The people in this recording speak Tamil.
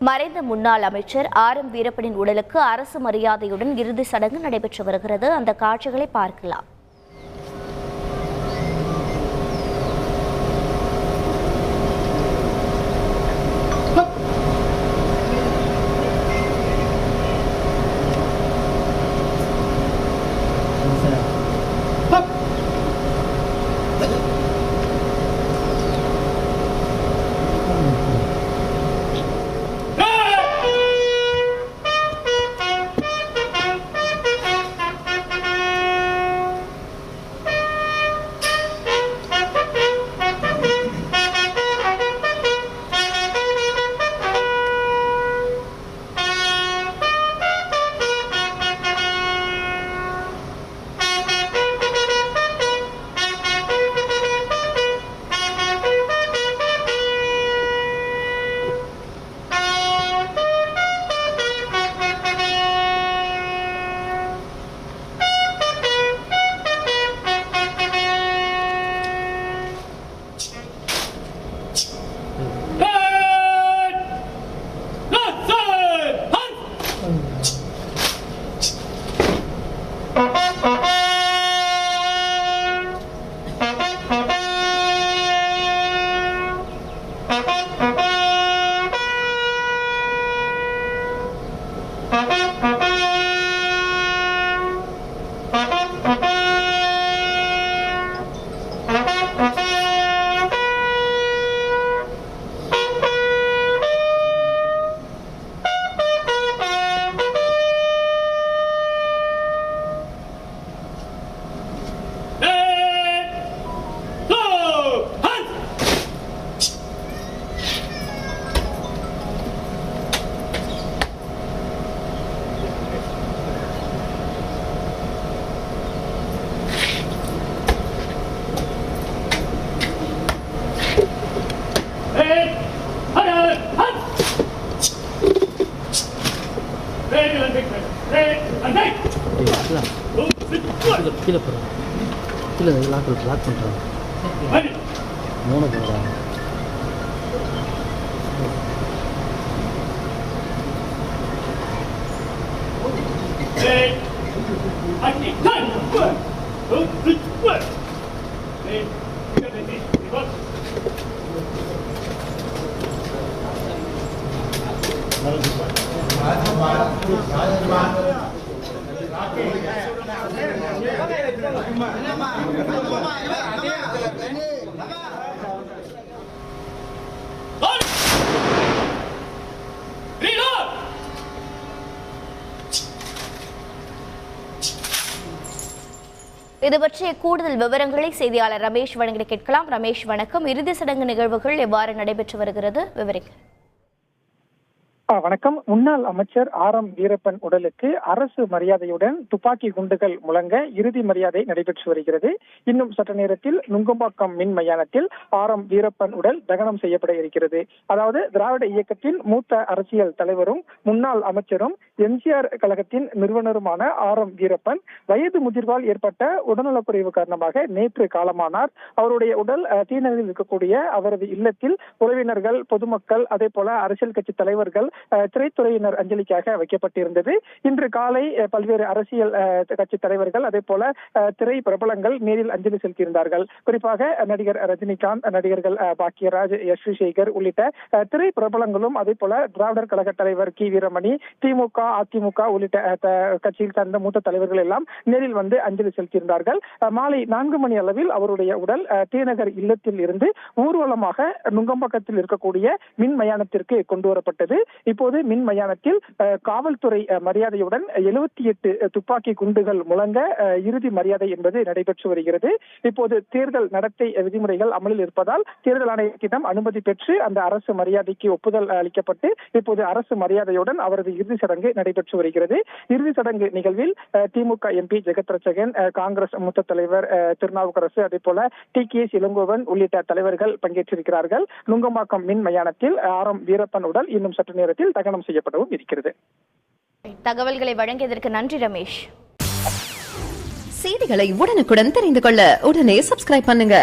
மறைந்த முன்னாள் அமைச்சர் ஆர்.எம். வீரப்பனின் உடலுக்கு அரசு மரியாதையுடன் இறுதி சடங்கு நடைபெற்று வருகிறது. அந்த காட்சிகளை பார்க்கலாம். கீழே போகிறோம், கீழே லாக் பண்ணுறாங்க, மூணு போகிறாங்க. இது பற்றிய கூடுதல் விவரங்களை செய்தியாளர் ரமேஷ் வழங்கி கேட்கலாம். ரமேஷ் வணக்கம். இறுதி சடங்கு நிகழ்வுகள் எவ்வாறு நடைபெற்று வருகிறது, விவரிக்க. வணக்கம். முன்னாள் அமைச்சர் ஆர்.எம். வீரப்பன் உடலுக்கு அரசு மரியாதையுடன் துப்பாக்கி குண்டுகள் முழங்க இறுதி மரியாதை நடைபெற்று வருகிறது. இன்னும் சற்று நேரத்தில் நுங்கம்பாக்கம் மின் மயானத்தில் ஆர்.எம். வீரப்பன் உடல் தகனம் செய்யப்பட இருக்கிறது. அதாவது திராவிட இயக்கத்தின் மூத்த அரசியல் தலைவரும் முன்னாள் அமைச்சரும் எம்ஜிஆர் கழகத்தின் நிறுவனருமான ஆர்.எம். வீரப்பன் வயது முதிர்வால் ஏற்பட்ட உடல்நலக்குறைவு காரணமாக நேற்று காலமானார். அவருடைய உடல் தீநகரில் இருக்கக்கூடிய அவரது இல்லத்தில் உறவினர்கள், பொதுமக்கள், அதே போல அரசியல் கட்சி தலைவர்கள், திரைத்துறையினர் அஞ்சலிக்காக வைக்கப்பட்டிருந்தது. இன்று காலை பல்வேறு அரசியல் கட்சி தலைவர்கள், அதே போல திரை பிரபலங்கள் நேரில் அஞ்சலி செலுத்தியிருந்தார்கள். குறிப்பாக நடிகர் ரஜினிகாந்த், நடிகர்கள் பாக்கியராஜ், எஸ். வி. சேகர் உள்ளிட்ட திரை பிரபலங்களும், அதே போல திராவிடர் கழக தலைவர் கி. வீரமணி, திமுக, அதிமுக உள்ளிட்ட கட்சியில் சார்ந்த மூத்த தலைவர்கள் எல்லாம் நேரில் வந்து அஞ்சலி செலுத்தியிருந்தார்கள். மாலை 4 மணி அளவில் அவருடைய உடல் தீநகர் இல்லத்தில் இருந்து ஊர்வலமாக நுங்கம்பாக்கத்தில் இருக்கக்கூடிய மின் மயானத்திற்கு கொண்டு வரப்பட்டது. இப்போது மின் மயானத்தில் காவல்துறை மரியாதையுடன் 78 துப்பாக்கி குண்டுகள் முழங்க இறுதி மரியாதை என்பது நடைபெற்று வருகிறது. இப்போது தேர்தல் நடத்தை விதிமுறைகள் அமலில் இருப்பதால் தேர்தல் ஆணையத்திடம் அனுமதி பெற்று அந்த அரசு மரியாதைக்கு ஒப்புதல் அளிக்கப்பட்டு இப்போது அரசு மரியாதையுடன் அவரது இறுதி சடங்கு நடைபெற்று வருகிறது. இறுதி சடங்கு நிகழ்வில் திமுக எம்பி ஜெகத் ரட்சகன், காங்கிரஸ் மூத்த தலைவர் திருநாவுக்கரசு, அதே போல டி.கே.எஸ். இளங்கோவன் உள்ளிட்ட தலைவர்கள் பங்கேற்றிருக்கிறார்கள். நுங்கம்பாக்கம் மின் மயானத்தில் ஆர்.எம். வீரப்பன் உடல் இன்னும் சற்று நேரத்தில் தகனம் செய்யப்படவும் இருக்கிறது. தகவல்களை வழங்கியதற்கு நன்றி ரமேஷ். செய்திகளை உடனுக்குடன் தெரிந்து கொள்ள உடனே சப்ஸ்கிரைப் பண்ணுங்க.